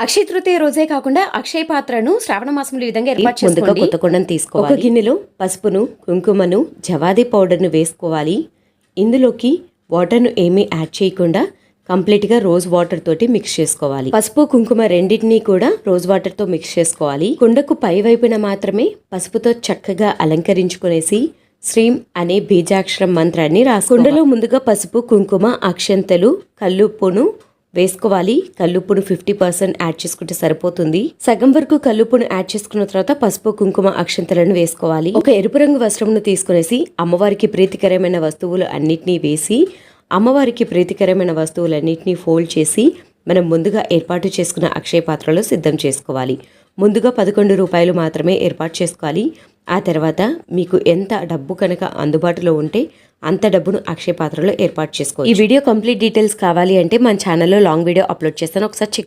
అక్షయ తృతీయ రోజే కాకుండా అక్షయ పాత్రను శ్రావణ మాసంలో ఈ విధంగా ఏర్పాటు ముందుగా చేసుకోండి. కొత్త కుండను తీసుకోవాలి. ఒక గిన్నెలో పసుపును, కుంకుమను, జవాది పౌడర్ను వేసుకోవాలి. ఇందులోకి వాటర్ను ఏమీ యాడ్ చేయకుండా కంప్లీట్గా రోజ్ వాటర్ తోటి మిక్స్ చేసుకోవాలి. పసుపు కుంకుమ రెండింటినీ కూడా రోజ్ వాటర్ తో మిక్స్ చేసుకోవాలి. కుండకు పై వైపున మాత్రమే పసుపుతో చక్కగా అలంకరించుకునేసి శ్రీం అనే బీజాక్షరం మంత్రాన్ని రాసుకోవాలి. కుండలో ముందుగా పసుపు, కుంకుమ, అక్షంతలు, కల్లుప్పును వేసుకోవాలి. కల్లుప్పును 50% యాడ్ చేసుకుంటే సరిపోతుంది. సగం వరకు కల్లుప్పును యాడ్ చేసుకున్న తర్వాత పసుపు, కుంకుమ, అక్షంతలను వేసుకోవాలి. ఒక ఎరుపు రంగు వస్త్రమును తీసుకునేసి అమ్మవారికి ప్రీతికరమైన వస్తువులు అన్నిటినీ వేసి అమ్మవారికి ప్రీతికరమైన వస్తువులన్నింటినీ ఫోల్డ్ చేసి మనం ముందుగా ఏర్పాటు చేసుకున్న అక్షయ పాత్రలో సిద్ధం చేసుకోవాలి. ముందుగా 11 రూపాయలు మాత్రమే ఏర్పాటు చేసుకోవాలి. ఆ తర్వాత మీకు ఎంత డబ్బు కనుక అందుబాటులో ఉంటే అంత డబ్బును అక్షయ పాత్రలో ఏర్పాటు చేసుకోవాలి. ఈ వీడియో కంప్లీట్ డీటెయిల్స్ కావాలి అంటే మన ఛానల్లో లాంగ్ వీడియో అప్లోడ్ చేస్తాను, ఒకసారి చెక్